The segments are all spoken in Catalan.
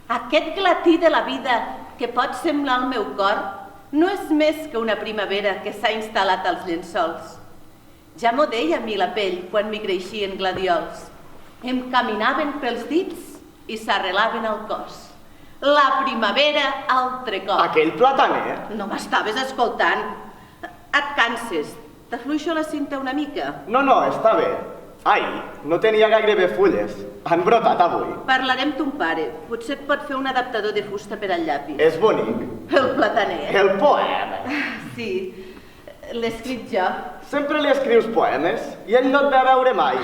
Aquest clatí de la vida que pot semblar al meu cor no és més que una primavera que s'ha instal·lat als llençols. Ja m'ho deia a mi la pell quan m'hi creixien gladiols. Em caminaven pels dits i s'arrelaven al cos. La primavera altre cop. Aquell plataner? No m'estaves escoltant. Et canses. T'afluixo la cinta una mica? No, està bé. Ai, no tenia gairebé fulles. Han brotat avui. Parlarem ton pare. Potser et pot fer un adaptador de fusta per al llapis. És bonic. El plataner. El poema. Sí, l'he escrit jo. Sempre li escrius poemes i ell no et ve a veure mai.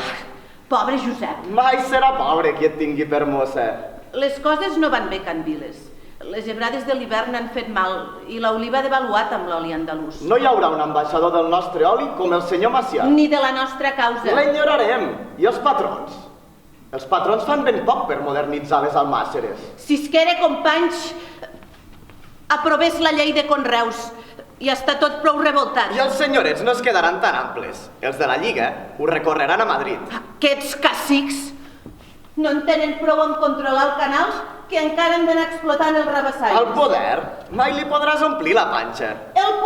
Pobre Josep. Mai serà pobre qui et tingui per mossa. Les coses no van bé, Can Viles. Les gebrades de l'hivern han fet mal i l'oliva ha devaluat amb l'oli andalús. No hi haurà un ambaixador del nostre oli com el senyor Macià. Ni de la nostra causa. L'enyorarem. I els patrons? Els patrons fan ben poc per modernitzar les almàsseres. Si es que era, companys, aprovés la llei de conreus i està tot prou revoltat. I els senyorets no es quedaran tan amples. Els de la Lliga ho recorreran a Madrid. Aquests cacics no en tenen prou en controlar el canal que encara han d'anar explotant el rabassaires. El poder mai li podràs omplir la panxa. El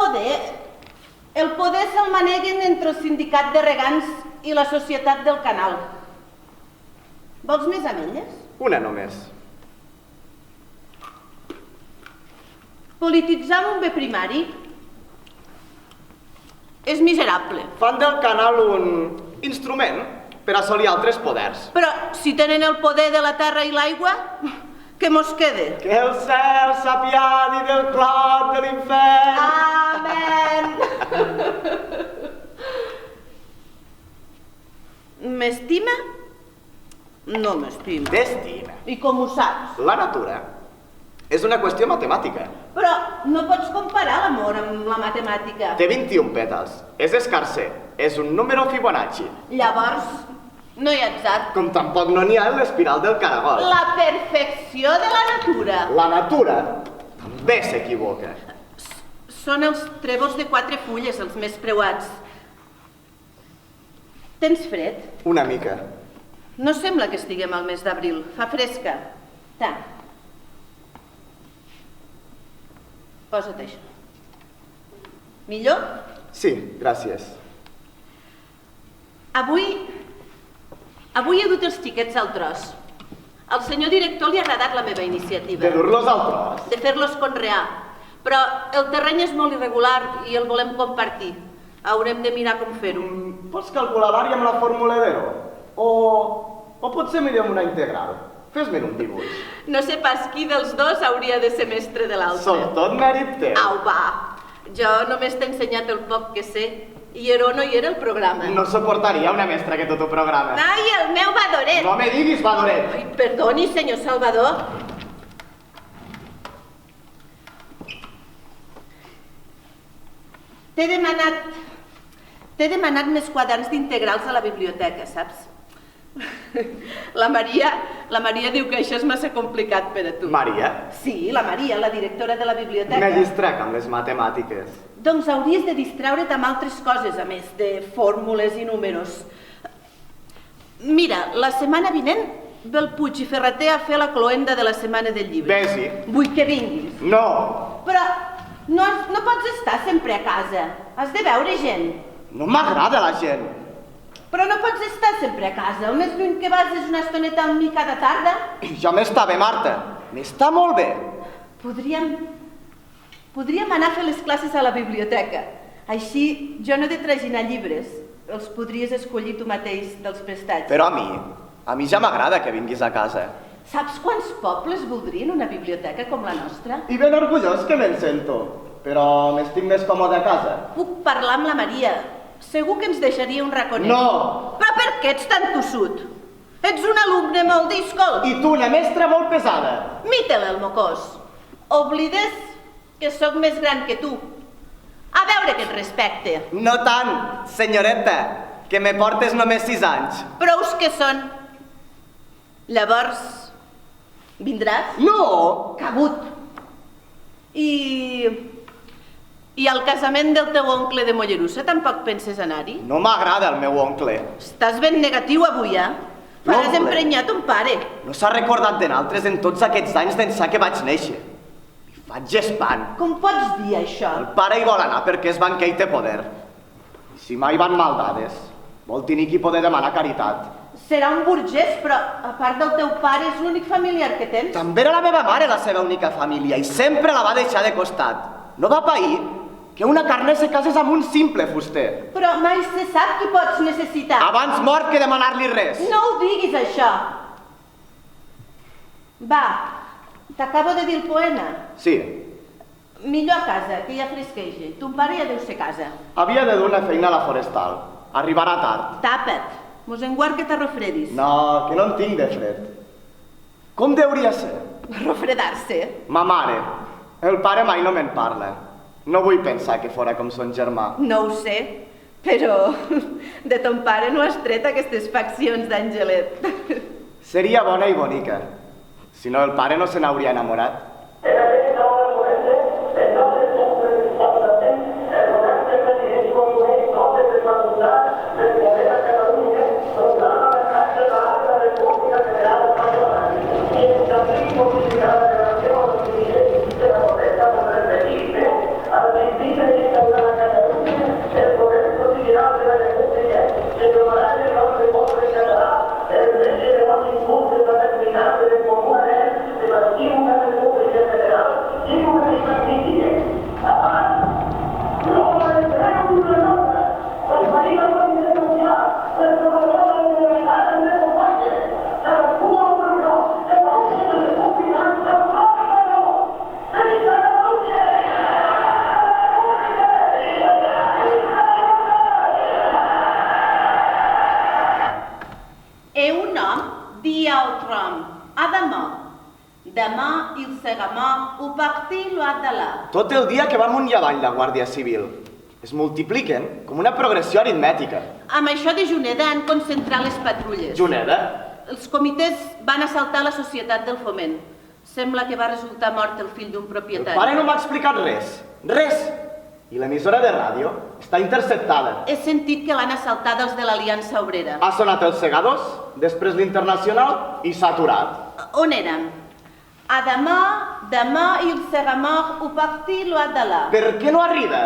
poder se'l maneguen entre el sindicat de regants i la societat del canal. Vols més ametlles? Una només. Polititzar un bé primari és miserable. Fan del canal un instrument per assolir altres poders. Però si tenen el poder de la terra i l'aigua, què mos quede? Que el cel s'apiadi del clot de l'infern. Amén! M'estima? No m'estima. T'estima. I com ho saps? La natura és una qüestió matemàtica. Però no pots comparar l'amor amb la matemàtica. Té 21 pètals. És escarser. És un número Fibonacci. Llavors, no hi ha atzar. Com tampoc no n'hi ha en l'espiral del caragol. La perfecció de la natura. La natura també s'equivoca. Són els trèvols de 4 fulles els més preuats. Tens fred? Una mica. No sembla que estiguem al mes d'abril. Fa fresca. Ta. Posa't això. Millor? Sí, gràcies. Avui he dut els xiquets al tros. Al senyor director li ha agradat la meva iniciativa. De dur-los al tros? De fer-los conrear. Però el terreny és molt irregular i el volem compartir. Haurem de mirar com fer-ho. Pots calcular l'àrea amb la fórmula d'Ero? O potser millor amb una integral? Fes-me un dibuix. No sé pas qui dels dos hauria de ser mestre de l'altre. Som tot mèrit teu. Au, va. Jo només t'he ensenyat el poc que sé. I Heró no hi era al programa. No suportaria una mestra que tot ho programa. Ai, el meu Badoret! No me diguis Badoret! Ai, perdoni, senyor Salvador. T'he demanat més quaderns d'integrals a la biblioteca, saps? La Maria diu que això és massa complicat per a tu. Maria? Sí, la Maria, la directora de la biblioteca. Me distrec amb les matemàtiques. Doncs hauries de distraure't amb altres coses, a més de fórmules i números. Mira, la setmana vinent ve el Puig i Ferreter a fer la cloenda de la Setmana del Llibre. Vés-hi. Vull que vinguis. No! Però no pots estar sempre a casa. Has de veure gent. No m'agrada la gent. Però no pots estar sempre a casa. El més lluny que vas és una estoneta amb mi cada tarda. Ja m'està bé, Marta. M'està molt bé. Podríem anar a fer les classes a la biblioteca. Així jo no he de traginar llibres. Els podries escollir tu mateix dels prestats. Però a mi ja m'agrada que vinguis a casa. Saps quants pobles voldrien una biblioteca com la nostra? I ben orgullós que me'n sento. Però m'estic més còmode a casa. Puc parlar amb la Maria. Segur que ens deixaria un raconet. No! Però per què ets tan tossut? Ets un alumne molt díscol. I tu, una mestra molt pesada. Mita-la, el mocós. Oblides que sóc més gran que tu. A veure que et respecte. No tant, senyoreta, que me portes només 6 anys. Prous que són. Llavors, vindràs? No! Cabut. I al casament del teu oncle de Mollerussa tampoc penses anar-hi? No m'agrada el meu oncle. Estàs ben negatiu avui, eh? Faràs L'oncle. emprenyar ton pare. No s'ha recordat de naltres en tots aquests anys d'ençà que vaig néixer. Li faig espant. Com pots dir això? El pare hi vol anar perquè és banquer i té poder. I si mai van maldades, vol tenir qui poder demanar caritat. Serà un burgès, però a part del teu pare és l'únic familiar que tens. També era la meva mare la seva única família i sempre la va deixar de costat. No va pair que una carner se cases amb un simple fuster. Però mai se sap qui pots necessitar. Abans mort que demanar-li res. No ho diguis, això. Va, t'acabo de dir el poema. Sí, Millor a casa, que ja fresqueja. Ton pare ja deu ser a casa. havia de dur una feina a la forestal. Arribarà tard. Tapa't. Mos enguard que t'arrofredis. No, que no en tinc de fred. Com deuria ser? Arrofredar-se? Ma mare. El pare mai no me'n parla. No vull pensar que fora com son germà. No ho sé, però de ton pare no has tret aquestes faccions d'angelet. Seria bona i bonica. Si no, el pare no se n'hauria enamorat. E un nom dia al trom, a demà. Demà il segamà, ho partir lo ha de là. Tot el dia que va amunt i avall la Guàrdia Civil. Es multipliquen com una progressió aritmètica. Amb això de Juneda han concentrat les patrulles. Juneda? Els comitès van assaltar la societat del foment. Sembla que va resultar mort el fill d'un El propietari. pare no m'ha explicat res. Res! I l'emissora de ràdio està interceptada. He sentit que l'han assaltat els de l'Aliança Obrera. Ha sonat els segadors, després l'Internacional i s'ha aturat. On érem? A demà il segamà, ho partir lo ha de là. Per què no arriba?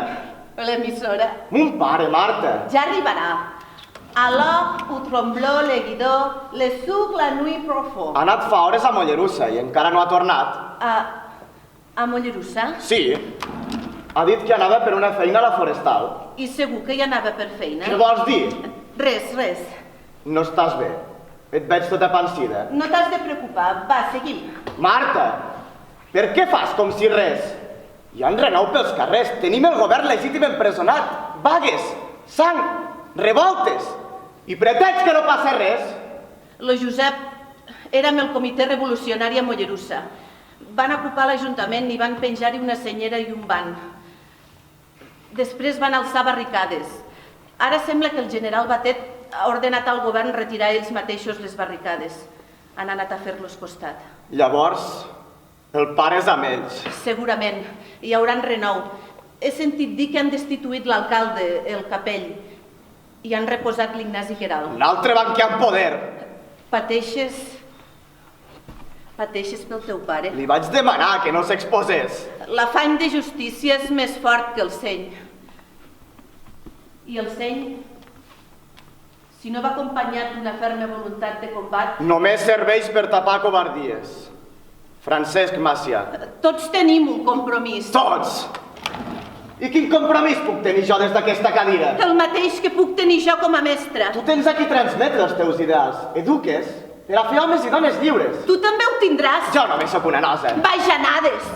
L'emissora. Mon pare, Marta. Ja arribarà. Alors, ho trembló le guidó, le suc la nuit profond. Ha anat fa hores a Mollerussa i encara no ha tornat. A Mollerussa? Sí. Ha dit que anava per una feina a la forestal. I segur que hi anava per feina? Què vols dir? Res. No estàs bé. Et veig tota pansida. No t'has de preocupar. Va, seguim. Marta, per què fas com si res? Hi ha renou pels carrers. Tenim el govern legítim empresonat. Vagues, sang, revoltes. I pretens que no passa res? Lo Josep érem el comitè revolucionari a Mollerussa. Van ocupar l'Ajuntament i van penjar-hi una senyera i un banc. Després van alçar barricades. Ara sembla que el general Batet ha ordenat al govern retirar ells mateixos les barricades. Han anat a fer-los costat. Llavors, el pare és amb ells. Segurament, hi hauran renou. He sentit dir que han destituït l'alcalde, el Capell, i han reposat l'Ignasi Queralt. Un altre banquer amb poder. Pateixes pel teu pare. Li vaig demanar que no s'exposés. L'afany de justícia és més fort que el seny. I el seny, si no va acompanyat d'una ferma voluntat de combat... Només serveix per tapar covardies. Francesc Macià. Tots tenim un compromís. Tots! I quin compromís puc tenir jo des d'aquesta cadira? El mateix que puc tenir jo com a mestra. Tu tens aquí transmetre els teus ideals. Eduques per a fer homes i dones lliures. Tu també ho tindràs. Jo només sóc una nosa. Bajanades!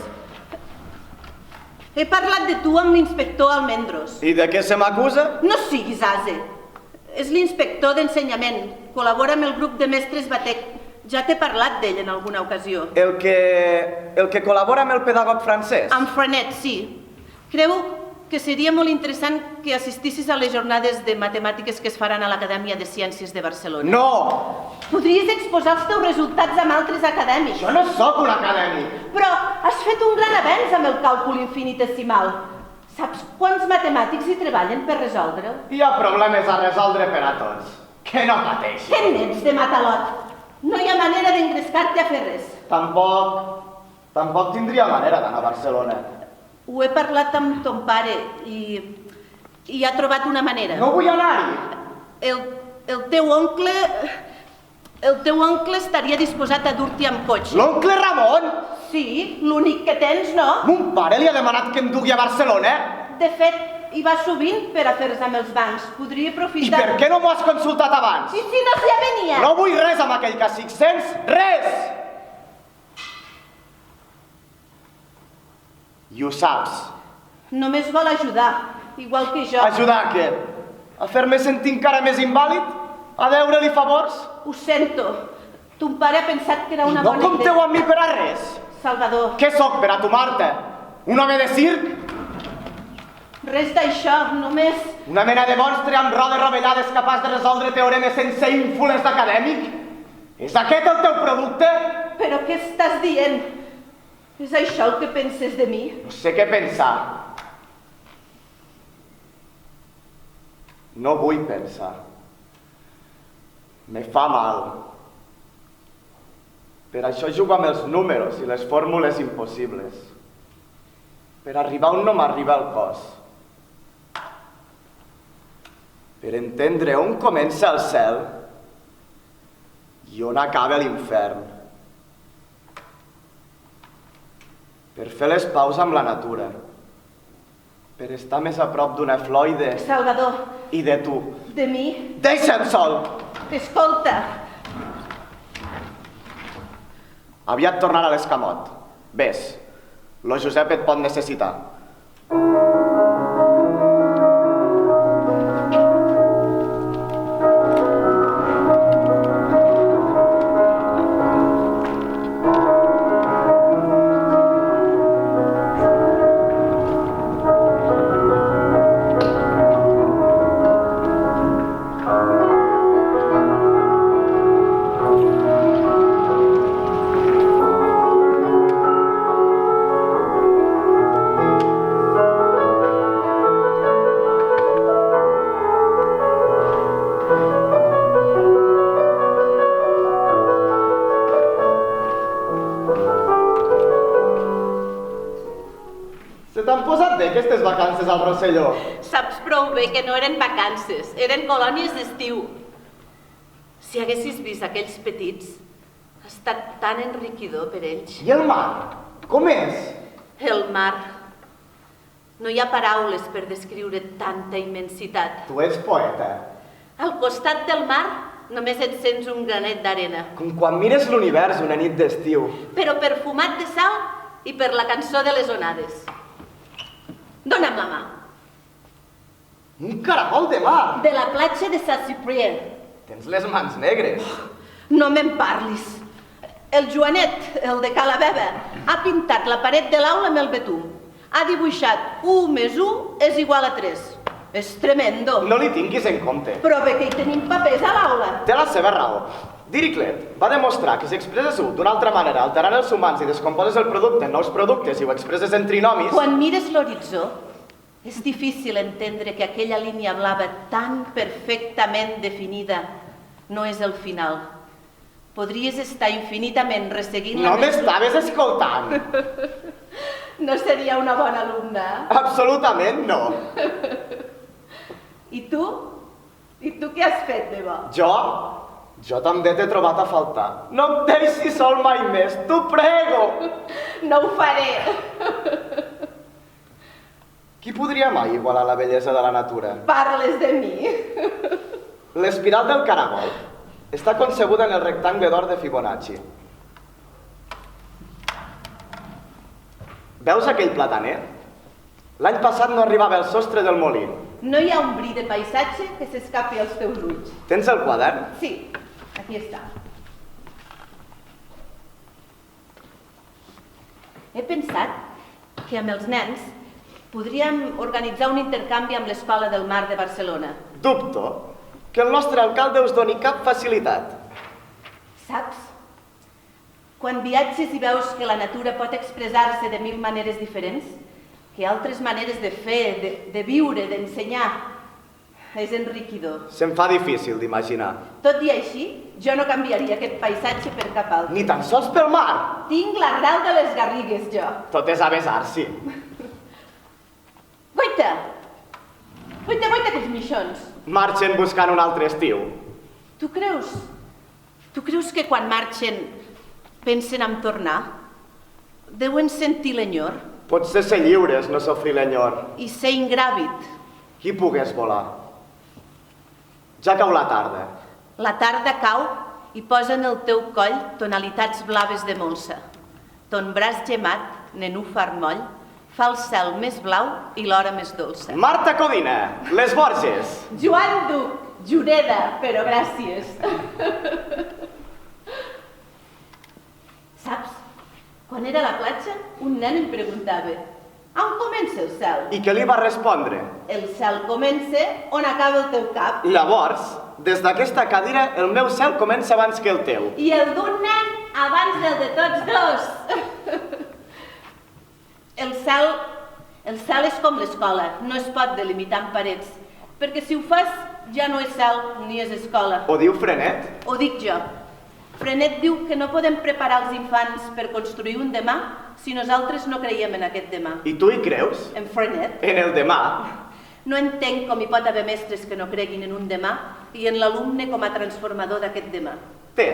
He parlat de tu amb l'inspector Almendros. I de què se m'acusa? No siguis ase. És l'inspector d'ensenyament. Col·labora amb el grup de mestres Batec. Ja t'he parlat d'ell en alguna ocasió. El que col·labora amb el pedagog francès? Amb Frenet, sí. Creu que seria molt interessant que assistissis a les jornades de matemàtiques que es faran a l'Acadèmia de Ciències de Barcelona. No! Podries exposar els teus resultats amb altres acadèmics. Jo no sóc un acadèmic. Però has fet un gran avenç amb el càlcul infinitesimal. Saps quants matemàtics hi treballen per resoldre'l? Hi ha problemes a resoldre per a tots. Que no pateixi. Què n'ets de matalot? No hi ha manera d'engrescar-te a fer res. Tampoc tindria manera d'anar a Barcelona. Ho he parlat amb ton pare i ha trobat una manera. No vull anar-hi. El teu oncle estaria disposat a dur-t'hi amb cotxe. L'oncle Ramon? Sí, l'únic que tens, no? Mon pare li ha demanat que em dugui a Barcelona. De fet, hi va sovint per afers amb els bancs. Podria I aprofitar... per què no m'ho has consultat abans? I si no ja venia? No vull res amb aquell càstig, sents? Res! I ho saps. Només vol ajudar, igual que jo. Ajudar a què? A fer-me sentir encara més invàlid? A deure-li favors? Ho sento. Ton pare ha pensat que era una No bona idea. compteu amb mi per a res. Salvador, Què sóc per a tomar-te? Un home de circ? res d'això, només... Una mena de monstre amb rodes rovellades capaç de resoldre teoremes sense ínfoles d'acadèmic? És aquest el teu producte? Però què estàs dient? És això el que penses de mi? No sé què pensar. No vull pensar. Me fa mal. Per això jugo amb els números i les fórmules impossibles. Per arribar on no m'arriba el cos. Per entendre on comença el cel i on acaba l'infern. Per fer les paus amb la natura. Per estar més a prop d'una flor Salvador, i de tu. de mi? Deixa'm sol! Escolta, Aviat tornarà a l'escamot. Ves, lo Josep et pot necessitar. Se t'han posat bé aquestes vacances al Rosselló? saps prou bé que no eren vacances, eren colònies d'estiu. Si haguessis vist aquells petits, ha estat tan enriquidor per ells. I el mar? Com és? El mar. No hi ha paraules per descriure tanta immensitat. Tu ets poeta. Al costat del mar només et sents un granet d'arena, Com quan mires l'univers una nit d'estiu. però perfumat de sal i per la cançó de les onades. Dona'm la mà. Un caragol de mar! De la platja de Saint-Cyprien. Tens les mans negres. No me'n parlis. El Joanet, el de Calabeba, ha pintat la paret de l'aula amb el betum. Ha dibuixat 1 més 1 és igual a 3. És tremendo. No li tinguis en compte. Però bé que hi tenim papers a l'aula. Té la seva raó. Dirichlet va demostrar que si expresses U d'una altra manera alterant els humans i descomposes el producte en nous productes i ho expresses en trinomis... Quan mires l'horitzó, és difícil entendre que aquella línia blava tan perfectament definida no és el final. Podries estar infinitament resseguint... No m'estaves escoltant. No seria una bona alumna. Absolutament no. I tu? I tu què has fet de bo? Jo també t'he trobat a faltar. No em deixis sol mai més, t'ho prego. No ho faré. Qui podria mai igualar la bellesa de la natura? Parles de mi. L'espiral del caragol està concebuda en el rectangle d'or de Fibonacci. Veus aquell plataner? L'any passat no arribava al sostre del molí. No hi ha un bri de paisatge que s'escapi als teus ulls. Tens el quadern? Sí, aquí està. He pensat que amb els nens podríem organitzar un intercanvi amb l'Escola del Mar de Barcelona. Dubto que el nostre alcalde us doni cap facilitat. Saps? Quan viatges i veus que la natura pot expressar-se de 1000 maneres diferents, que altres maneres de fer, de viure, d'ensenyar, És enriquidor. Se'm fa difícil d'imaginar. Tot i així, jo no canviaria aquest paisatge per cap altre. Ni tan sols pel mar. Tinc l'arrel de les Garrigues, jo. Tot és a besar-s'hi. Guaita! Guaita, aquests mixons. Marxen buscant un altre estiu. Tu creus que quan marxen pensen en tornar? Deuen sentir l'enyor Potser ser lliures, no sofrir l'enyor. i ser ingràvid. Qui pogués volar? Ja cau la tarda. La tarda cau i posa en el teu coll tonalitats blaves de molsa. Ton braç gemat, nenúfar moll, fa el cel més blau i l'hora més dolça. Marta Codina, les Borges. Joan Duc, Jureda, però gràcies. Saps? Quan era a la platja, un nen em preguntava on comença el cel? I què li va respondre? El cel comença on acaba el teu cap. Llavors, des d'aquesta cadira, el meu cel comença abans que el teu. I el d'un nen abans del de tots dos. El cel és com l'escola, no es pot delimitar en parets, perquè si ho fas ja no és cel ni és escola. Ho diu Frenet? Ho dic jo. Frenet diu que no podem preparar els infants per construir un demà si nosaltres no creiem en aquest demà. I tu hi creus? En Frenet? En el demà? No entenc com hi pot haver mestres que no creguin en un demà i en l'alumne com a transformador d'aquest demà. Té.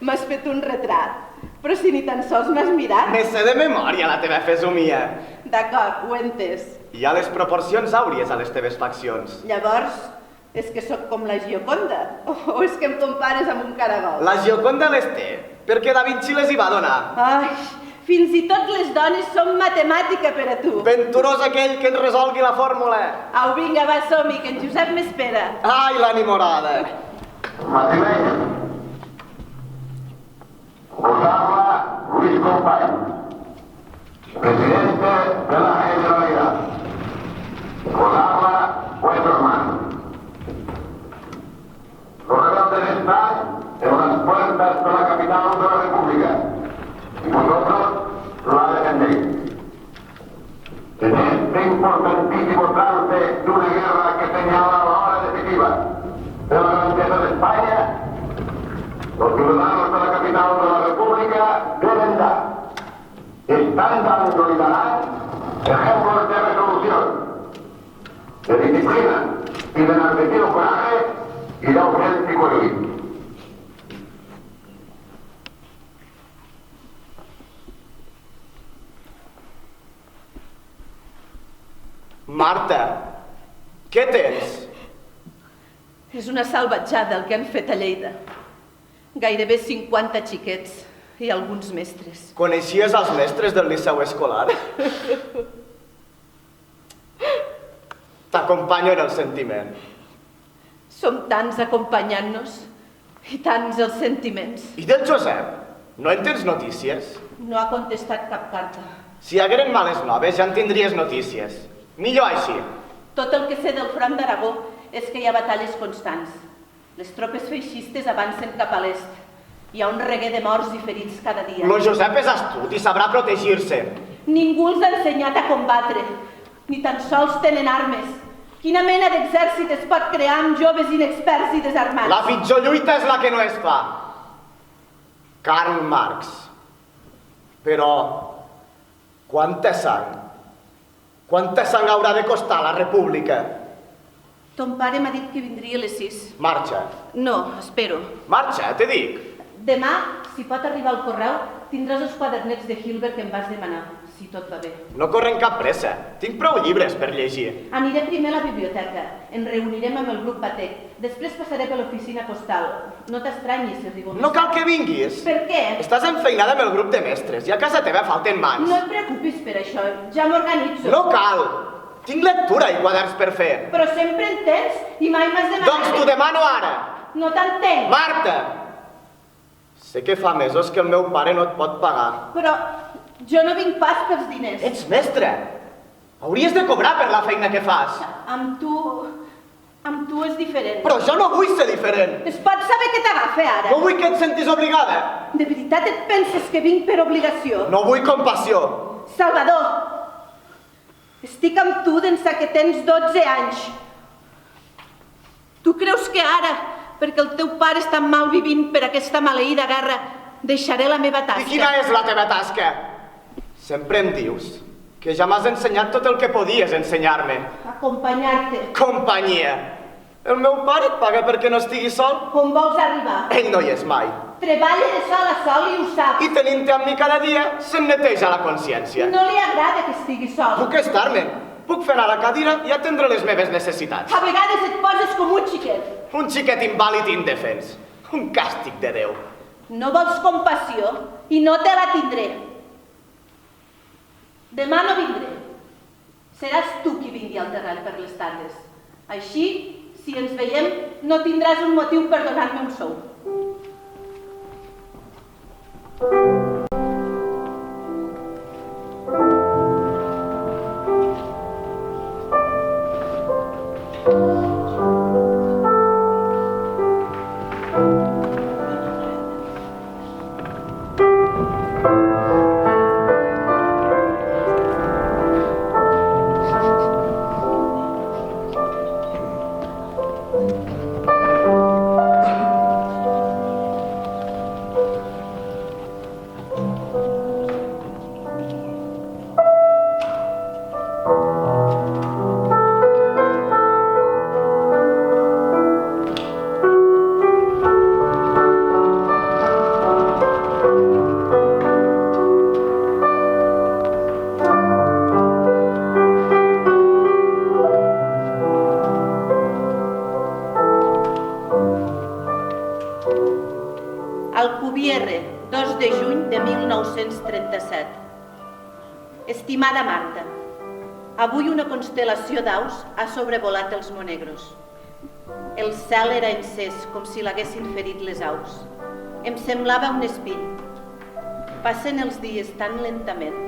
M'has fet un retrat, però si ni tan sols m'has mirat. Me sé de memòria la teva fesomia. D'acord, ho he entès. Hi ha les proporcions àuries a les teves faccions. Llavors, és que sóc com la Gioconda? O és que em compares amb un caragol? La Gioconda les té, perquè Da Vinci les hi va donar. Ai, fins i tot les dones són matemàtica per a tu. Venturós aquell que ens resolgui la fórmula. Au, vinga, va, som-hi, que en Josep m'espera. Ai, l'animorada. Madrileño. Os habla Luis Company, presidente de la Generalidad. Os habla vuestro hermano. Los rebeldes están en las puertas de la capital de la República y vosotros la defendéis. En este importantísimo trance de una guerra que señala la hora decisiva de la grandeza de España, los ciudadanos de la capital de la República deben dar, están dando y darán ejemplos de resolución, de disciplina y de enardecido coraje y de auténtico heroísmo. Marta, què tens? És una salvatjada el que han fet a Lleida. Gairebé 50 xiquets i alguns mestres. Coneixies els mestres del liceu escolar? T'acompanyo en el sentiment. Som tants acompanyant-nos i tants els sentiments. I del Josep? No en tens notícies? No ha contestat cap carta. Si hagueren males noves ja en tindries notícies. Millor així. Tot el que sé del front d'Aragó és que hi ha batalles constants. Les tropes feixistes avancen cap a l'est. Hi ha un reguer de morts i ferits cada dia. Lo Josep és astut i sabrà protegir-se. Ningú els ha ensenyat a combatre. Ni tan sols tenen armes. Quina mena d'exèrcit es pot crear amb joves inexperts i desarmats? La pitjor lluita és la que no es fa. Karl Marx. Però, quanta sang? Quanta sang haurà de costar la república? Ton pare m'ha dit que vindria a les 6. Marxa. No, espero. Marxa, te dic. Demà, si pot arribar al correu, tindràs els quadernets de Hilbert que em vas demanar, si tot va bé. No corren cap pressa. Tinc prou llibres per llegir. Aniré primer a la biblioteca. Ens reunirem amb el grup Batec. Després passaré per l'oficina postal. No t'estranyis si arribo més No cal que vinguis. Per què? Estàs enfeinada amb el grup de mestres i a casa teva falten mans. No et preocupis per això. Ja m'organitzo. No cal. Tinc lectura i quaderns per fer. Però sempre en tens i mai m'has demanat... Doncs t'ho demano ara. No t'entenc. Marta! Sé que fa mesos que el meu pare no et pot pagar. Però jo no vinc pas pels diners. Ets mestre. Hauries de cobrar per la feina que fas. Amb tu és diferent. Però jo no vull ser diferent. Es pot saber què t'agafa ara? No vull que et sentis obligada. De veritat et penses que vinc per obligació? No vull compassió. Salvador, Estic amb tu des que tens 12 anys. Tu creus que ara, perquè el teu pare està mal vivint per aquesta maleïda guerra, deixaré la meva tasca? I quina és la teva tasca? Sempre em dius que ja m'has ensenyat tot el que podies ensenyar-me. Acompanyar-te. Companyia. El meu pare et paga perquè no estiguis sol? Com vols arribar? Ell no hi és mai. Treballa de sol a sol i ho saps. I tenint-te amb mi cada dia, se'm neteja la consciència. No li agrada que estigui sol. Puc estar-me. Puc fer anar a la cadira i atendre les meves necessitats. A vegades et poses com un xiquet. Un xiquet invàlid i indefens. Un càstig de Déu. No vols compassió i no te la tindré. Demà no vindré. Seràs tu qui vingui al terreny per les tardes. Així, si ens veiem, no tindràs un motiu per donar-me un sou. Alcubierre, 2 de juny de 1937. Estimada Marta, avui una constel·lació d'aus ha sobrevolat els Monegros. El cel era encès, com si l'haguessin ferit les aus. Em semblava un espill. Passen els dies tan lentament.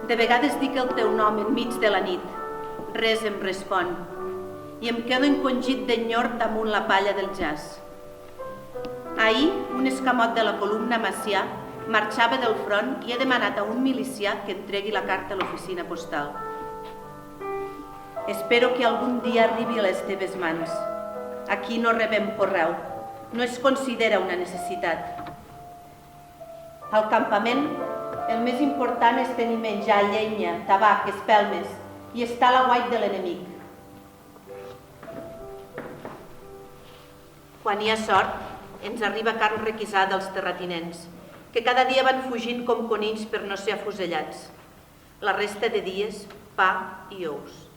De vegades dic el teu nom enmig de la nit. Res em respon. I em quedo encongit d'enyor damunt la palla del jazz. Ahir, un escamot de la columna Macià marxava del front i he demanat a un milicià que entregui la carta a l'oficina postal. Espero que algun dia arribi a les teves mans. Aquí no rebem correu. No es considera una necessitat. Al campament, el més important és tenir menjar, llenya, tabac, espelmes i estar a l'aguait de l'enemic. Quan hi ha sort, ens arriba carn requisada als terratinents, que cada dia van fugint com conills per no ser afusellats. La resta de dies, pa i ous.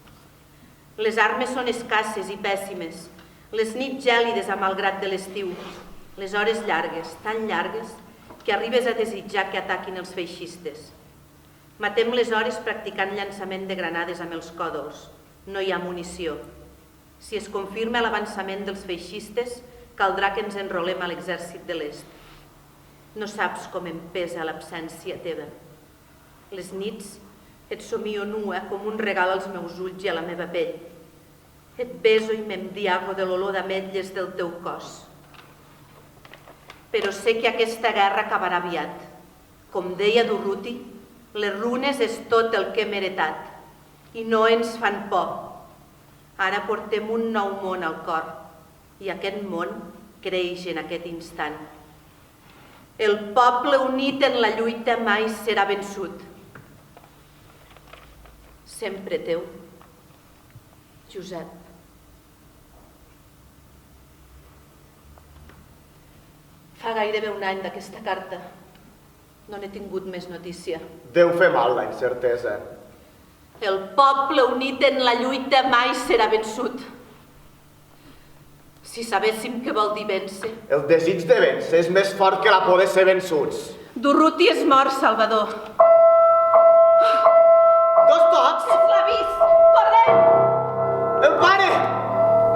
Les armes són escasses i pèssimes, les nits gèlides a malgrat de l'estiu, les hores llargues, tan llargues, que arribes a desitjar que ataquin els feixistes. Matem les hores practicant llançament de granades amb els còdols. No hi ha munició. Si es confirma l'avançament dels feixistes, caldrà que ens enrolem a l'exèrcit de l'est. No saps com em pesa l'absència teva. Les nits et somio nua com un regal als meus ulls i a la meva pell. Et beso i m'embriago de l'olor d'ametlles del teu cos. Però sé que aquesta guerra acabarà aviat. Com deia Durruti, les runes és tot el que hem heretat i no ens fan por. Ara portem un nou món al cor. I aquest món creix en aquest instant. El poble unit en la lluita mai serà vençut. Sempre teu, Josep. Fa gairebé un any d'aquesta carta. No n'he tingut més notícia. Deu fer mal la incertesa. El poble unit en la lluita mai serà vençut. Si sabéssim què vol dir vèncer. El desig de vèncer és més fort que la por de ser vençuts. Durruti és mort, Salvador. Dos tocs! És l'avís! Correm! El pare!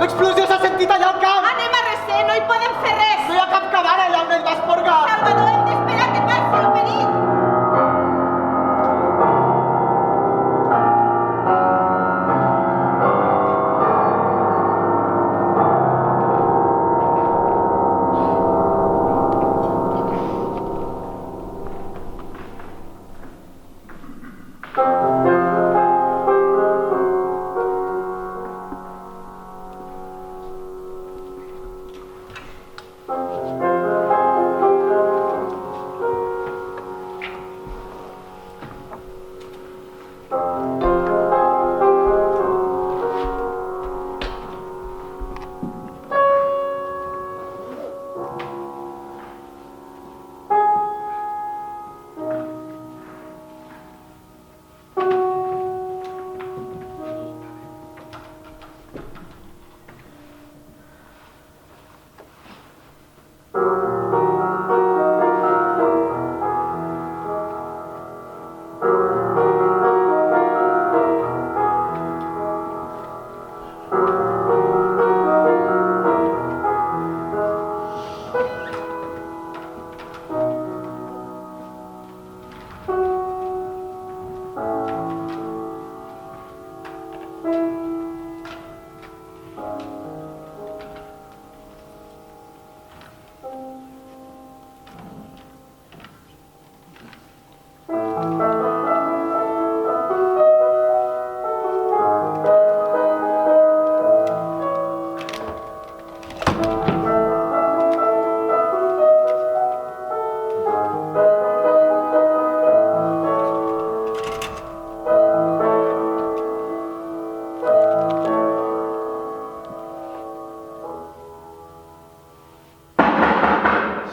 L'explosió s'ha sentit allà al camp! Anem a recer, no hi podem fer res! No hi ha cap cabana allà on ell va esporgar! Salvador, hem d'esperar que passi el perill!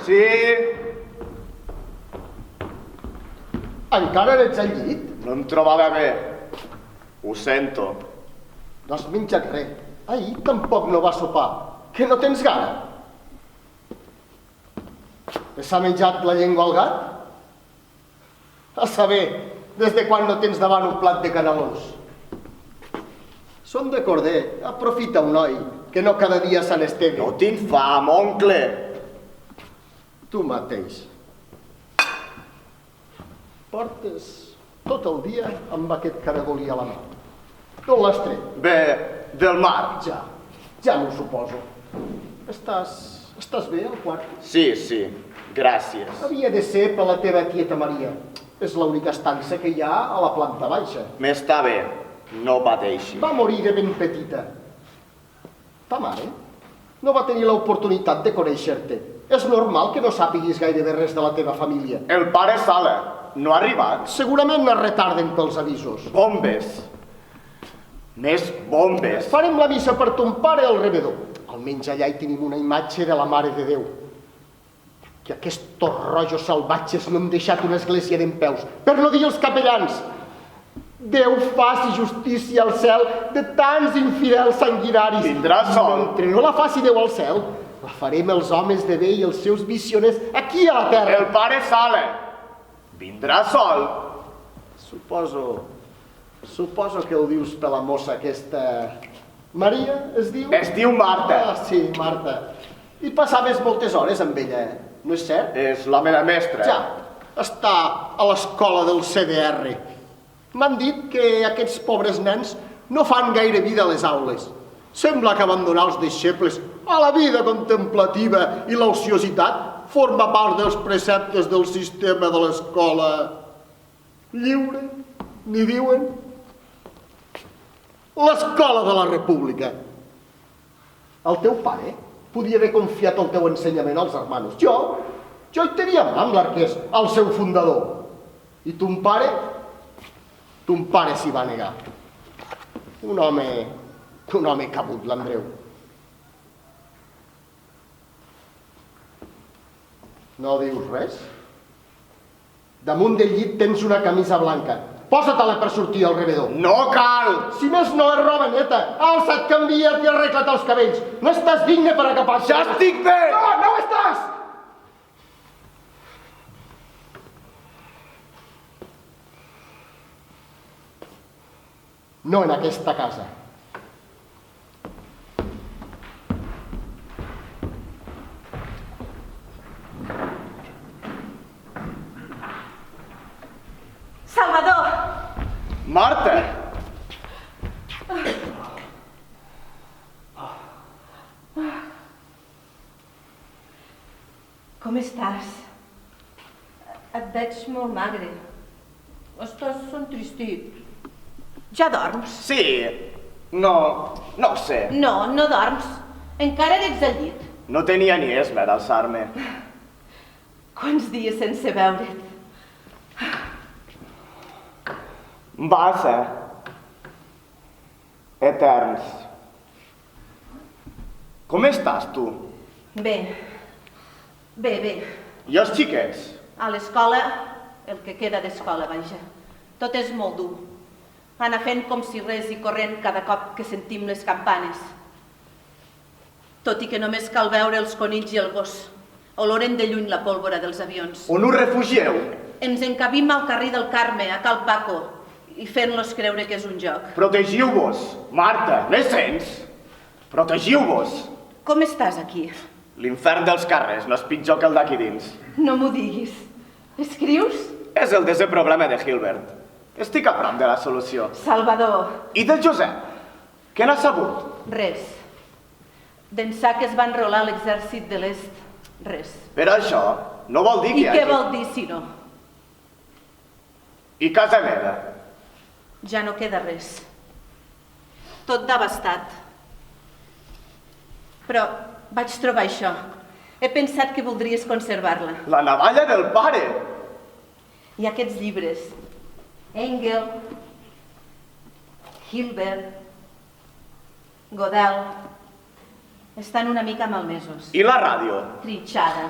Sí. Encara ets al llit? No em trobava bé. Ho sento. No has menjat res. Ahir tampoc no vas sopar. Que no tens gana? S'ha menjat la llengua al gat? A saber, des de quan no tens davant un plat de canelons? Són de corder. Aprofita un noi, que no cada dia se n'esteve. No tinc fam, oncle. Tu mateix. Portes tot el dia amb aquest caragolí a la mà. D'on l'has tret? Bé, del mar. Ja m'ho suposo. Estàs bé al quart? Sí, gràcies. Havia de ser per la teva tieta Maria. És l'única estança que hi ha a la planta baixa. M'està bé, no pateixi. Va morir de ben petita. Ta mare no va tenir l'oportunitat de conèixer-te. És normal que no sàpiguis gairebé res de la teva família. El pare Sala no ha arribat. Segurament es retarden pels avisos. Bombes. Més bombes. Farem la missa per ton pare al rebedor. Almenys allà hi tenim una imatge de la Mare de Déu. Que aquests rojos salvatges no han deixat una església dempeus. Per no dir els capellans. Déu faci justícia al cel de tants infidels sanguinaris. Vindrà sol. Mentre no la faci Déu al cel, la farem els homes de bé i els seus missioners aquí a la terra. El pare Sala vindrà sol. Suposo que ho dius per la mossa aquesta... Maria, es diu? Es diu Marta. Ah, sí, Marta. I passaves moltes hores amb ella, no és cert? És la meva mestra. Ja, està a l'escola del CDR. M'han dit que aquests pobres nens no fan gaire vida a les aules. Sembla que abandonar els deixebles a la vida contemplativa i l'ociositat forma part dels preceptes del sistema de l'escola lliure, n'hi diuen. L'escola de la República. El teu pare podia haver confiat el teu ensenyament als hermanos. Jo hi tenia mà amb l'Arqués, el seu fundador. I ton pare s'hi va negar. Un home cabut, l'Andreu. No dius res? Damunt del llit tens una camisa blanca. Posa-te-la per sortir al rebedor. No cal! Si més no és roba neta, alça't, canvia't i arregla't els cabells. No estàs digne per acapar-te. Ja estic bé! No ho estàs! No en aquesta casa. Salvador! Marta! Com estàs? Et veig molt magre. Estàs entristit. Ja dorms? Sí, no ho sé. No dorms. Encara eres al llit. No tenia ni esmer d'alçar-me. Quants dies sense veure't? Va ser eterns. Com estàs, tu? Bé. I els xiquets? A l'escola, el que queda d'escola, vaja. Tot és molt dur. Anar fent com si res i corrent cada cop que sentim les campanes. Tot i que només cal veure els conills i el gos. Oloren de lluny la pólvora dels avions. On us refugieu? Ens encabim al carrer del Carme, a Cal Paco, i fent-los creure que és un joc. Protegiu-vos. Marta, me sents? Protegiu-vos. Com estàs aquí? L'infern dels carrers no és pitjor que el d'aquí dins. No m'ho diguis. Escrius? És el desè problema de Hilbert. Estic a prop de la solució. Salvador. I del Josep? Què n'ha sabut? Res. D'ençà que es va enrolar a l'exèrcit de l'Est, res. Però això no vol dir que I què vol dir si no? I casa meva? Ja no queda res. Tot devastat. Però vaig trobar això. He pensat que voldries conservar-la. La navalla del pare! I aquests llibres. Engel, Hilbert, Godel, estan una mica malmesos. I la ràdio? Trinxada.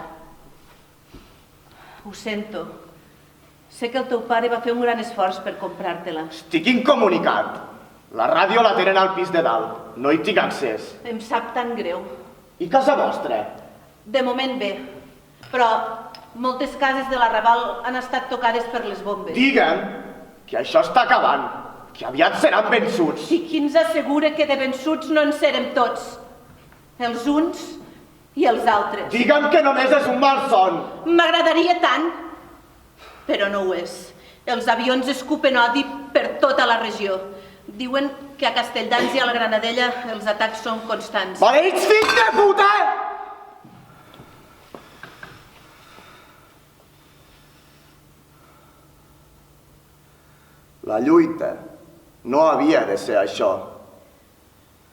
Ho sento. Sé que el teu pare va fer un gran esforç per comprar-te-la. Estic incomunicat. La ràdio la tenen al pis de dalt. No hi tinc accés. Em sap tan greu. I casa vostra? De moment bé, però moltes cases de l'Arrabal han estat tocades per les bombes. Digue'm que això està acabant, que aviat seran vençuts. I qui ens assegura que de vençuts no en serem tots? Els uns i els altres. Digue'm que només és un malson. M'agradaria tant, però no ho és. Els avions escupen odi per tota la regió. Diuen que a Castelldans i a la Granadella els atacs són constants. Maleïts fills de puta! La lluita no havia de ser això.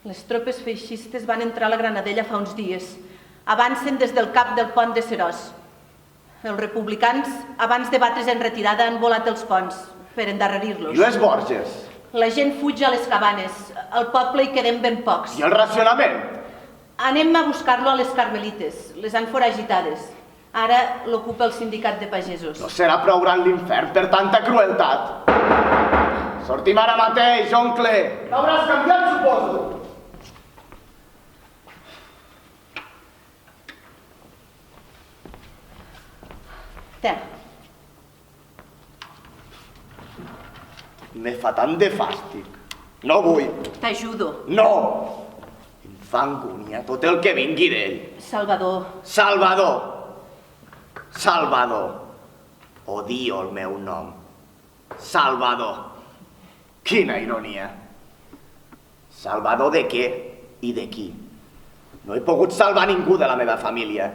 Les tropes feixistes van entrar a la Granadella fa uns dies. Avancen des del cap del pont de Seròs. Els republicans, abans de batre's en retirada, han volat els ponts per endarrerir-los. I les Borges? La gent fuig a les cabanes. Al poble hi quedem ben pocs. I el racionament? Anem a buscar-lo a les Carmelites. Les han foragitades. Ara l'ocupa el sindicat de pagesos. No serà prou gran l'infern per tanta crueltat. Sortim ara mateix, oncle. T'hauràs canviat, suposo. Té. Me fa tant de fàstic. No vull. T'ajudo. No! Em fa angúnia tot el que vingui d'ell. Salvador. Salvador. Salvador. Odio el meu nom. Salvador. Quina ironia. Salvador de què i de qui? No he pogut salvar ningú de la meva família.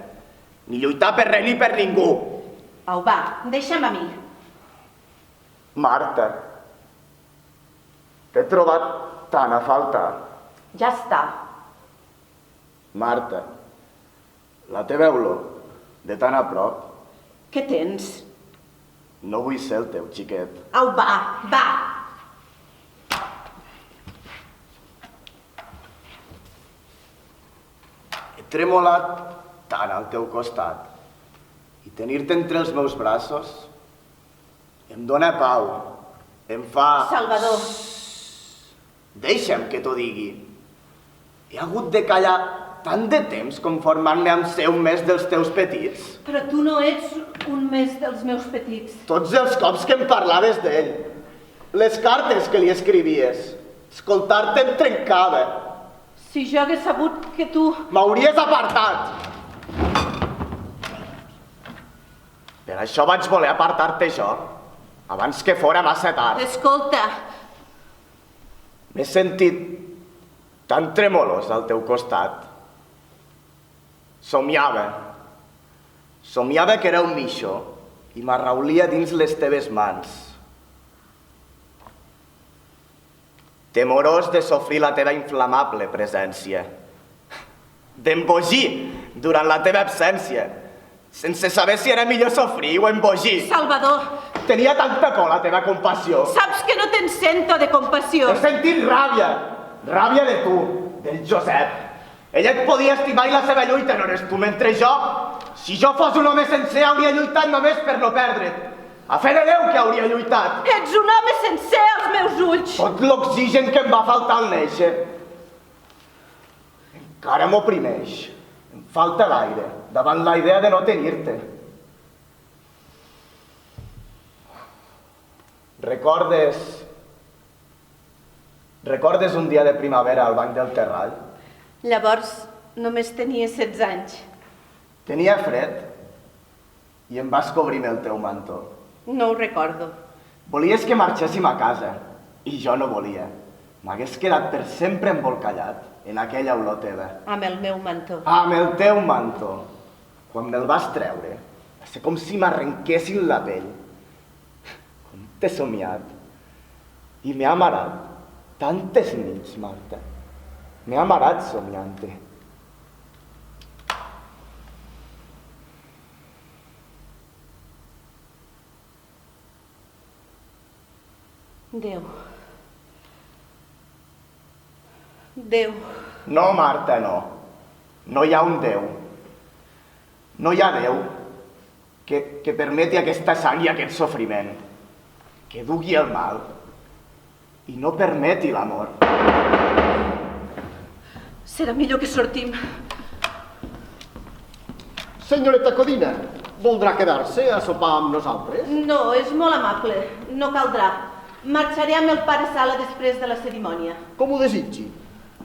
Ni lluitar per res ni per ningú. Au, va, deixa'm a mi. Marta, t'he trobat tant a faltar. Ja està. Marta, la teva olor, de tan a prop, Què tens? no vull ser el teu xiquet. Au, va, va. He tremolat tant al teu costat i tenir-te entre els meus braços em dóna pau, em fa... Salvador. Deixa'm que t'ho digui. He hagut de callar tant de temps conformant-me amb ser un més dels teus petits. Però tu no ets un més dels meus petits. Tots els cops que em parlaves d'ell, les cartes que li escrivies, escoltar-te em trencava. Si jo hagués sabut que tu... M'hauries apartat. Per això vaig voler apartar-te jo, abans que fora massa tard. Escolta, M'he sentit tan tremolós al teu costat. Somiava que era un mixo i m'arraulia dins les teves mans. Temorós de sofrir la teva inflamable presència. D'embogir durant la teva absència, sense saber si era millor sofrir o embogir. Salvador, Tenia tanta por la teva compassió. saps que no te'n sento de compassió. He sentit ràbia. Ràbia de tu, del Josep. Ell et podia estimar i la seva lluita no eres tu, mentre jo, si jo fos un home sencer, hauria lluitat només per no perdre't. A fe de Déu que hauria lluitat. Ets un home sencer als meus ulls. Tot l'oxigen que em va faltar al néixer. Encara m'oprimeix. Em falta l'aire, davant la idea de no tenir-te. Recordes un dia de primavera al banc del terral? Llavors només tenia 16 anys. Tenia fred i em vas cobrir-me el teu mantó. No ho recordo. Volies que marxéssim a casa i jo no volia. M'hagués quedat per sempre embolcallat en aquella olor teva. Amb el meu mantó. Amb el teu mantó. Quan me'l vas treure, va ser com si m'arrenquessin la pell. Com t'he somiat. I m'he amarat tantes nits, Marta. M'he amarat somiant-te. Déu. Déu. No, Marta, no. No hi ha un Déu. No hi ha Déu. que permeti aquesta sang i aquest sofriment, que dugui el mal i no permeti l'amor. Serà millor que sortim. Senyoreta Codina, voldrà quedar-se a sopar amb nosaltres? No, és molt amable. No caldrà. Marxaré amb el pare Sala després de la cerimònia. Com ho desitgi.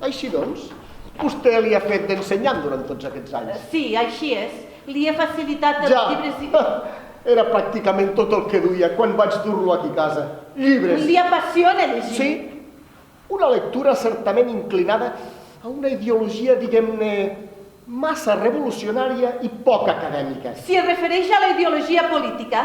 Així doncs, vostè li ha fet d'ensenyant durant tots aquests anys. Sí, així és. Li he facilitat els llibres i... Era pràcticament tot el que duia quan vaig dur-lo aquí a casa. Llibres. Li apassiona llegir. Sí, una lectura certament inclinada a una ideologia, diguem-ne, massa revolucionària i poc acadèmica. Si es refereix a la ideologia política,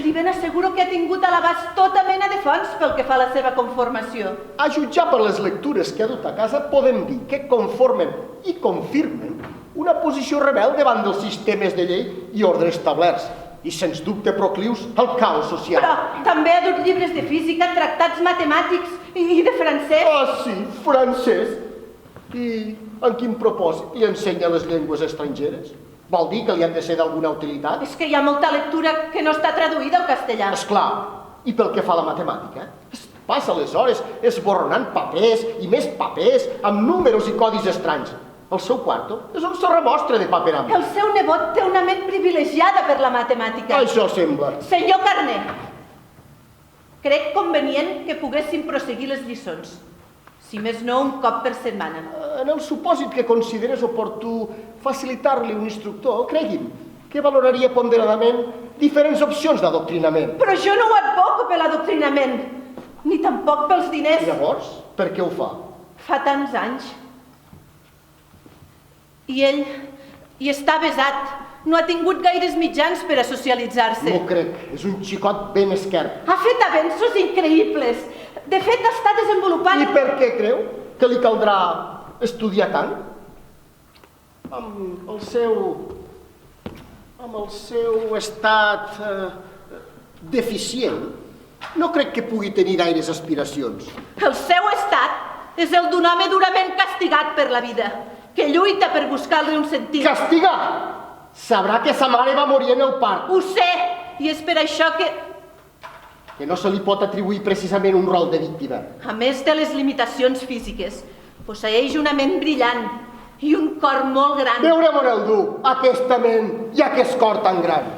li ben asseguro que ha tingut a l'abast tota mena de fonts pel que fa a la seva conformació. A jutjar per les lectures que ha dut a casa, podem dir que conformen i confirmen una posició rebel davant dels sistemes de llei i ordre establerts, i sens dubte proclius al caos social. Però també ha dut llibres de física, tractats matemàtics i de francès. Ah, sí, francès. I en quin propòsit li ensenya les llengües estrangeres? Vol dir que li han de ser d'alguna utilitat? És que hi ha molta lectura que no està traduïda al castellà. Esclar, i pel que fa a la matemàtica? Es passa les hores esborronant papers i més papers amb números i codis estranys. El seu quarto és un serramostre de paperam. El seu nebot té una ment privilegiada per la matemàtica. Això sembla. Senyor Carner, crec convenient que poguéssim proseguir les lliçons. Si més no, un cop per setmana. En el supòsit que consideres oportú facilitar-li un instructor, cregui'm, que valoraria ponderadament diferents opcions d'adoctrinament. Però jo no ho advoco per l'adoctrinament, ni tampoc pels diners. Llavors, per què ho fa? Fa tants anys. I ell hi està besat. No ha tingut gaires mitjans per a socialitzar-se. No ho crec, és un xicot ben esquerp. Ha fet avenços increïbles. De fet, està desenvolupant... I per què creu que li caldrà estudiar tant? Amb el seu estat deficient, no crec que pugui tenir gaires aspiracions. El seu estat és el d'un home durament castigat per la vida, que lluita per buscar-li un sentit. Castigat! Sabrà que sa mare va morir en el part. Ho sé, i és per això que no se li pot atribuir precisament un rol de víctima. a més de les limitacions físiques, posseeix una ment brillant i un cor molt gran. Veurem on el du, aquesta ment i aquest cor tan gran.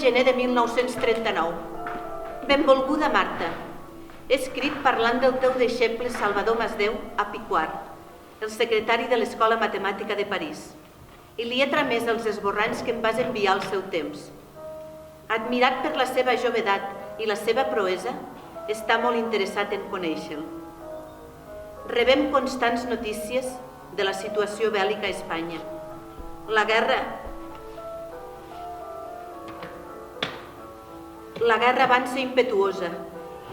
Gener de 1939. Benvolguda Marta. He escrit parlant del teu deixeble Salvador Masdeu a Picquart, el secretari de l'Escola Matemàtica de París, i li he tramès els esborranys que em vas enviar al seu temps. Admirat per la seva jovedat i la seva proesa, està molt interessat en conèixer-lo. Rebem constants notícies de la situació bèl·lica a Espanya. La guerra avança impetuosa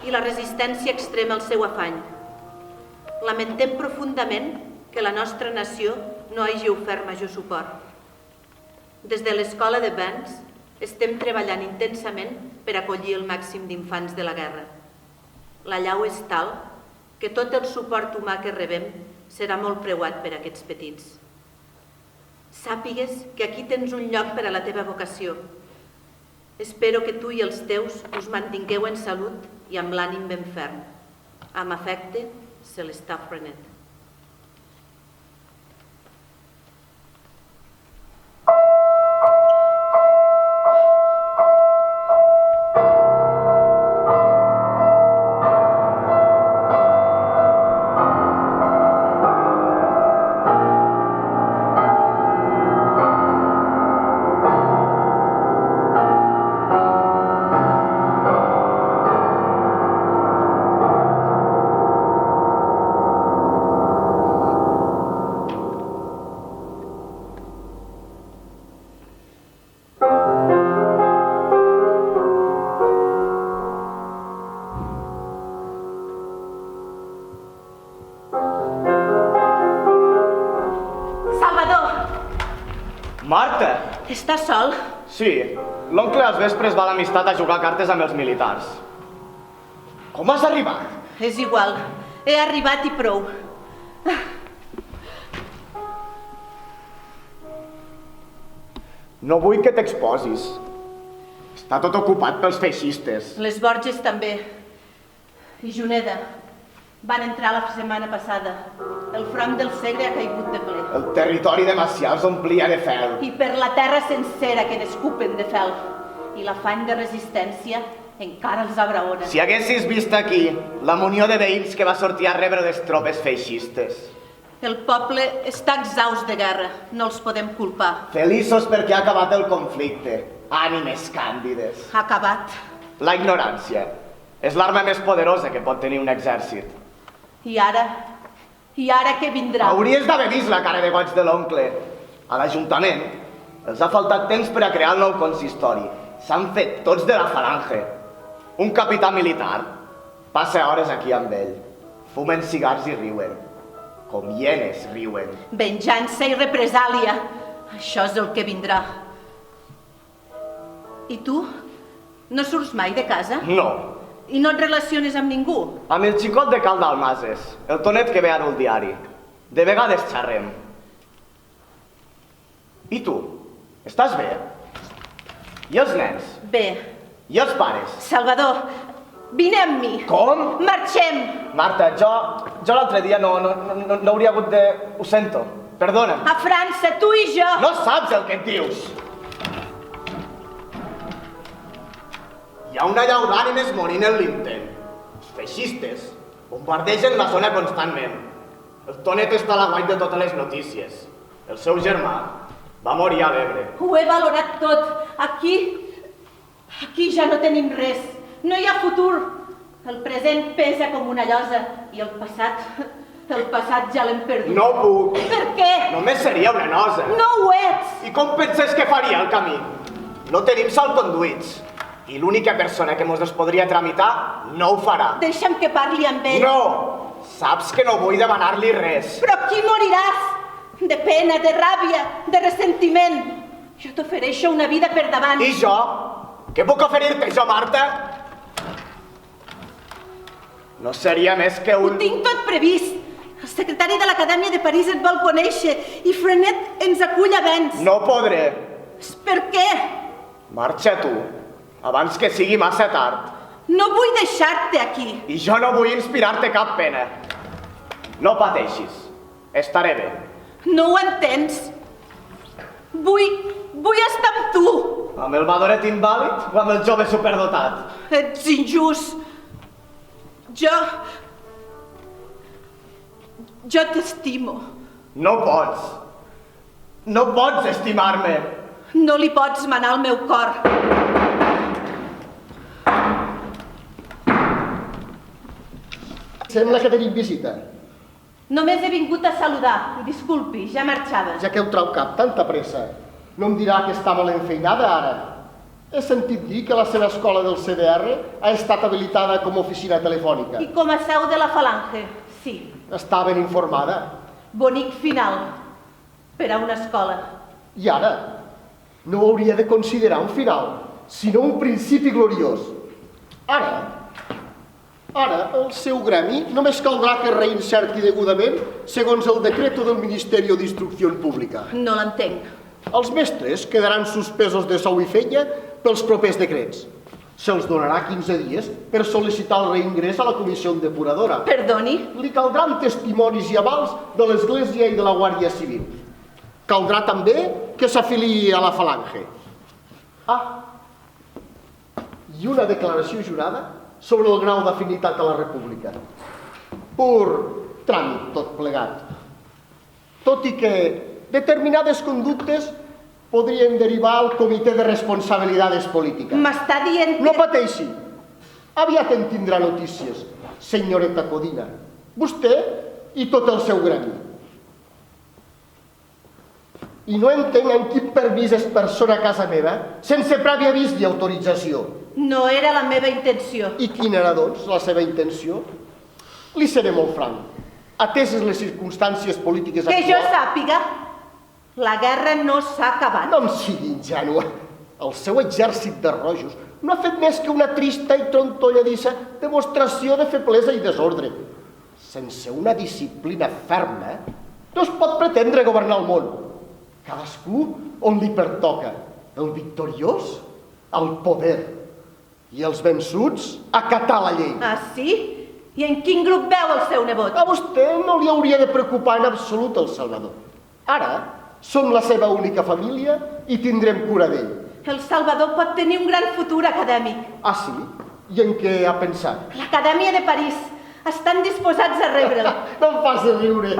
i la resistència extrema al seu afany. Lamentem profundament que la nostra nació no hagi ofert major suport. Des de l'Escola de Vents estem treballant intensament per acollir el màxim d'infants de la guerra. La llau és tal que tot el suport humà que rebem serà molt preuat per a aquests petits. Sàpigues que aquí tens un lloc per a la teva vocació. Espero que tu i els teus us mantingueu en salut i amb l'ànim ben ferm. Amb afecte, Celestà Frenet. Estàs sol? Sí, l'oncle als vespres va a l'amistat a jugar a cartes amb els militars. Com has arribat? És igual. He arribat i prou. No vull que t'exposis. Està tot ocupat pels feixistes. Les Borges també. I Juneda. Van entrar la setmana passada. El front del Segre ha caigut de ple. El territori de Macià s'omplia de fel. I per la terra sencera que n'escupen de fel. I l'afany de resistència encara els abraona. Si haguessis vist aquí la munió de veïns que va sortir a rebre les tropes feixistes. El poble està exhaust de guerra. No els podem culpar. Feliços perquè ha acabat el conflicte. Ànimes càndides. Ha acabat. La ignorància és l'arma més poderosa que pot tenir un exèrcit. I ara què vindrà? Hauries d'haver vist la cara de goig de l'oncle. A l'Ajuntament els ha faltat temps per a crear el nou consistori. S'han fet tots de la falange. Un capità militar passa hores aquí amb ell. Fumen cigars i riuen. Com hienes riuen. Venjança i represàlia. Això és el que vindrà. I tu? No surts mai de casa? No. I no et relaciones amb ningú? Amb el xicot de Cal d'Almases, el Tonet que ve ara al diari. De vegades xerrem. I tu? Estàs bé? I els nens? Bé. I els pares? Salvador, vine amb mi. Com? Marxem. Marta, jo l'altre dia no hauria hagut de... Ho sento, perdona'm. A França, tu i jo. No saps el que et dius. Hi ha una llau d'ànimes morint en l'intent. Els feixistes bombardegen la zona constantment. El Tonet està a l'aguait de totes les notícies. El seu germà va morir a l'Ebre. Ho he valorat tot. Aquí ja no tenim res. No hi ha futur. El present pesa com una llosa i el passat ja l'hem perdut. No puc. Per què? Només seria una nosa. No ho ets. I com penses que faria el camí? No tenim salconduits. I l'única persona que mos els podria tramitar no ho farà. Deixa'm que parli amb ell. No! Saps que no vull demanar-li res. Però aquí moriràs. De pena, de ràbia, de ressentiment. Jo t'ofereixo una vida per davant. I jo? Què puc oferir-te jo, Marta? No seria més que Ho tinc tot previst. El secretari de l'Acadèmia de París et vol conèixer i Frenet ens acull a Vents. No podré. Per què? Marxa tu, abans que sigui massa tard. No vull deixar-te aquí. I jo no vull inspirar-te cap pena. No pateixis. Estaré bé. No ho entens? Vull estar amb tu. Amb el madoret invàlid o amb el jove superdotat? Ets injust. Jo t'estimo. No pots. No pots estimar-me. No li pots manar al meu cor. Sembla que tenim visita. Només he vingut a saludar. Disculpi, ja marxava. Ja que heu trau cap, tanta pressa. No em dirà que està molt enfeinada ara. He sentit dir que la seva escola del CDR ha estat habilitada com a oficina telefònica. I com a seu de la falange, sí. Està ben informada. Bonic final per a una escola. I ara? No ho hauria de considerar un final, sinó un principi gloriós. Ara, el seu gremi només caldrà que reinserti degudament segons el decreto del Ministeri d'Instrucció Pública. No l'entenc. Els mestres quedaran suspesos de sou i feina pels propers decrets. Se'ls donarà 15 dies per sol·licitar el reingrés a la comissió depuradora. Perdoni? Li caldran testimonis i avals de l'Església i de la Guàrdia Civil. Caldrà també que s'afiliï a la falange. I una declaració jurada sobre el grau d'afinitat a la República. Pur tràmit tot plegat. Tot i que determinades conductes podrien derivar al Comitè de Responsabilitats Polítiques. M'està dient que... No pateixi. Aviat en tindrà notícies, senyoreta Codina. Vostè i tot el seu gremi. I no entenc en quin permís es persona a casa meva sense previ avís i autorització. No era la meva intenció. I quina era, doncs, la seva intenció? Li seré molt franc. Ateses les circumstàncies polítiques Que jo actuals... sàpiga, La guerra no s'ha acabat. No em sigui ingènua. El seu exèrcit de rojos no ha fet més que una trista i trontolladissa demostració de feblesa i desordre. Sense una disciplina ferma, no es pot pretendre governar el món. Cadascú on li pertoca. El victoriós, al poder. I els vençuts, a acatar la llei. Ah, sí? I en quin grup veu el seu nebot? A vostè no li hauria de preocupar en absolut el Salvador. Ara som la seva única família i tindrem cura d'ell. El Salvador pot tenir un gran futur acadèmic. Ah, sí? I en què ha pensat? L'Acadèmia de París. Estan disposats a rebre'l. No em faci riure.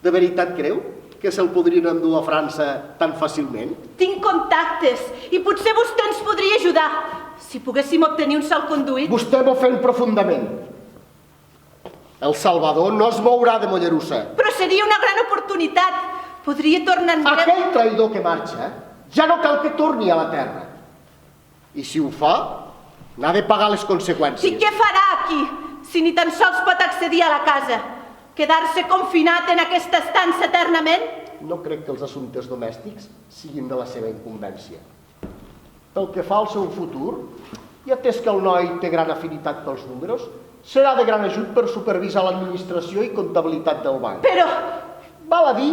De veritat creu que se'l podrien endur a França tan fàcilment? Tinc contactes i potser vostè ens podria ajudar. Si poguéssim obtenir un salconduit... Vostè m'ofèn profundament. El Salvador no es mourà de Mollerussa. Però seria una gran oportunitat. Podria tornar en breu... Aquell traïdor que marxa ja no cal que torni a la terra. I si ho fa, n'ha de pagar les conseqüències. I què farà aquí, si ni tan sols pot accedir a la casa? Quedar-se confinat en aquesta estança eternament? No crec que els assumptes domèstics siguin de la seva incumbència. Pel que fa al seu futur, i atès que el noi té gran afinitat pels números, serà de gran ajut per supervisar l'administració i comptabilitat del banc. Però... Val a dir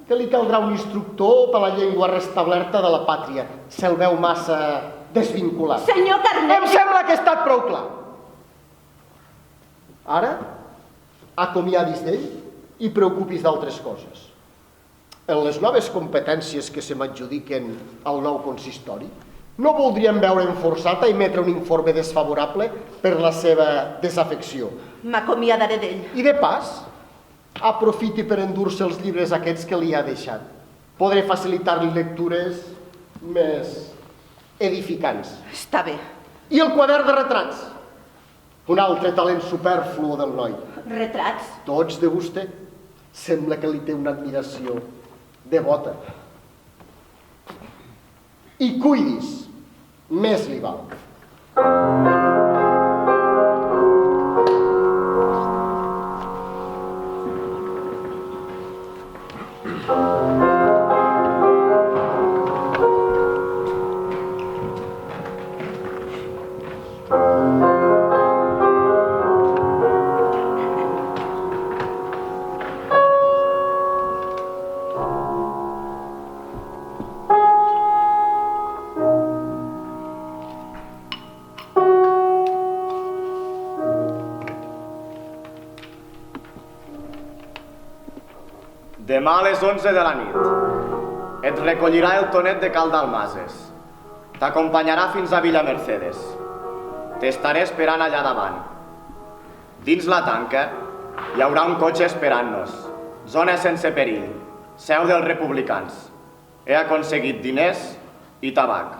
que li caldrà un instructor per la llengua restablerta de la pàtria. Se'l veu massa desvinculat. Senyor Carnet... Em sembla que he estat prou clar. Ara, acomiadis d'ell i preocupis d'altres coses. En les noves competències que se m'adjudiquen al nou consistori, no voldríem veure'm forçat a emetre un informe desfavorable per la seva desafecció. M'acomiadaré d'ell. I de pas, aprofiti per endur-se els llibres aquests que li ha deixat. Podré facilitar-li lectures més edificants. Està bé. I el quadern de retrats. Un altre talent superflu del noi. Retrats? Tots de vostè. Sembla que li té una admiració devota. I cuidis, més li val. Demà a les 11 de la nit. Et recollirà el Tonet de Cal Dalmases. T'acompanyarà fins a Villa Mercedes. T'estaré esperant allà davant. Dins la tanca hi haurà un cotxe esperant-nos. Zona sense perill. Seu dels republicans. He aconseguit diners i tabac.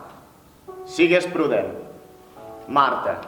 Sigues prudent. Marta.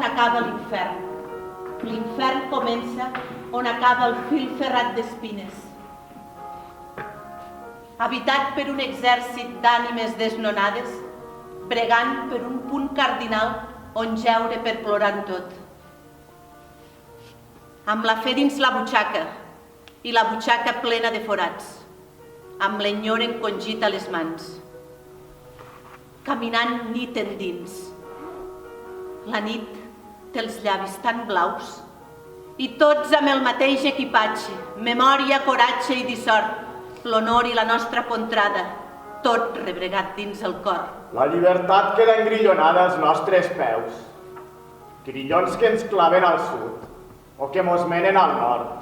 acaba l'infern. L'infern comença on acaba el fil ferrat d'espines. Habitat per un exèrcit d'ànimes desnonades, bregant per un punt cardinal on jeure per plorar-ho tot. Amb la fe dins la butxaca i la butxaca plena de forats, amb l'enyor encongit a les mans, caminant nit endins. La nit té els llavis tan blaus i tots amb el mateix equipatge, memòria, coratge i dissort, l'honor i la nostra contrada, tot rebregat dins el cor. La llibertat queda engrillonada als nostres peus. Grillons que ens claven al sud o que mos menen al nord.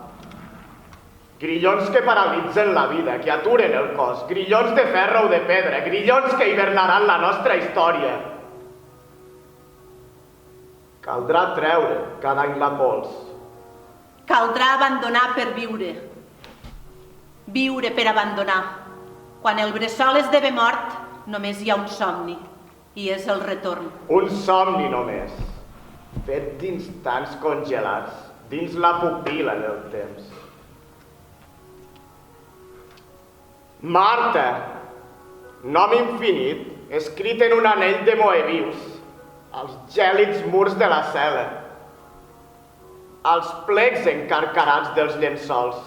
Grillons que paralitzen la vida, que aturen el cos. Grillons de ferro o de pedra, grillons que hivernaran la nostra història. Caldrà treure cada any la pols. Caldrà abandonar per viure. Viure per abandonar. Quan el bressol esdevé mort, només hi ha un somni, i és el retorn. Un somni només, fet d'instants congelats, dins la pupil·la del temps. Marta, nom infinit, escrit en un anell de moebius, als gèlids murs de la cel·la, als plecs encarcarats dels llençols,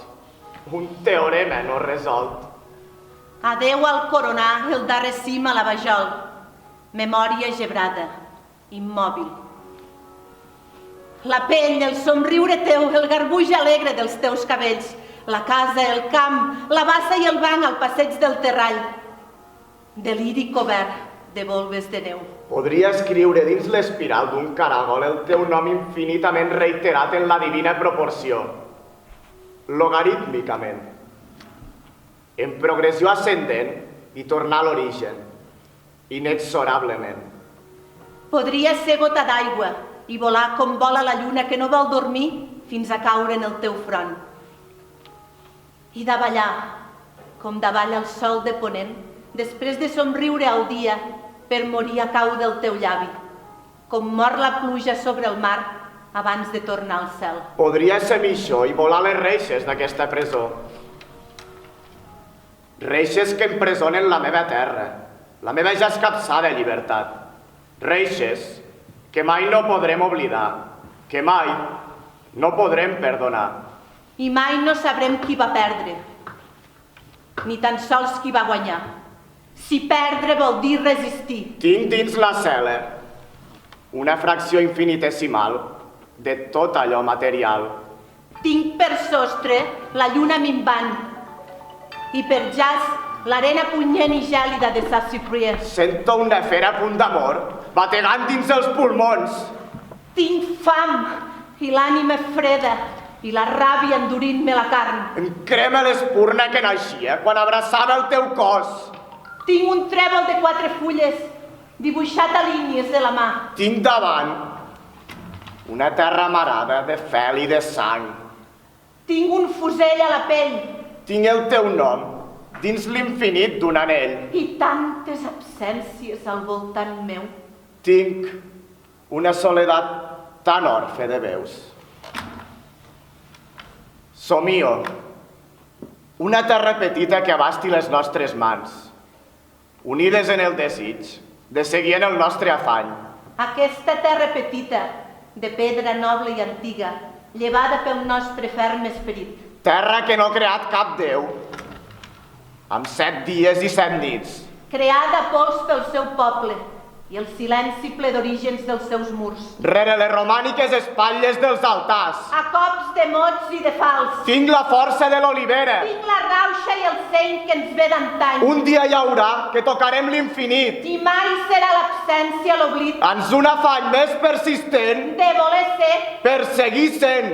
un teorema no resolt. Adeu al coronar, el darrer cim a la Vajol, memòria gebrada, immòbil. La pell, el somriure teu, el garbuix alegre dels teus cabells, la casa, el camp, la bassa i el banc al passeig del Terrall. Deliri cobert de volves de neu. Podria escriure dins l'espiral d'un caragol el teu nom infinitament reiterat en la divina proporció, logarítmicament, en progressió ascendent i tornar a l'origen, inexorablement. Podria ser gota d'aigua i volar com vola la lluna que no vol dormir fins a caure en el teu front. I davallar, com davalla el sol de ponent, després de somriure al dia per morir a cau del teu llavi, com mor la pluja sobre el mar abans de tornar al cel. Podria ser mitjó i volar les reixes d'aquesta presó. Reixes que empresonen la meva terra, la meva ja escapçada llibertat. Reixes que mai no podrem oblidar, que mai no podrem perdonar. I mai no sabrem qui va perdre, ni tan sols qui va guanyar. Si perdre vol dir resistir. Tinc dins la cel·la una fracció infinitesimal de tot allò material. Tinc per sostre la lluna minvant i per jaç l'arena punyent i gèlida de Saint-Cyprien. Sento una fera a punt d'amor bategant dins els pulmons. Tinc fam i l'ànima freda i la ràbia endurint-me la carn. Em crema l'espurna que naixia quan abraçava el teu cos. Tinc un trèvol de 4 fulles dibuixat a línies de la mà. Tinc davant una terra amarada de fel i de sang. Tinc un fusell a la pell. Tinc el teu nom dins l'infinit d'un anell. I tantes absències al voltant meu. Tinc una soledat tan orfe de veus. Somio una terra petita que abasti les nostres mans, unides en el desig de seguir en el nostre afany. Aquesta terra petita, de pedra noble i antiga, llevada pel nostre ferm esperit. Terra que no ha creat cap déu, amb 7 dies i 7 nits. Creada a pols pel seu poble i el silenci ple d'orígens dels seus murs. Rere les romàniques espatlles dels altars. A cops de mots i de fals. Tinc la força de l'olivera. Tinc la rauxa i el seny que ens ve d'antany. Un dia hi haurà que tocarem l'infinit. I mai serà l'absència l'oblit. Ans un afany més persistent De voler ser. per seguir sent.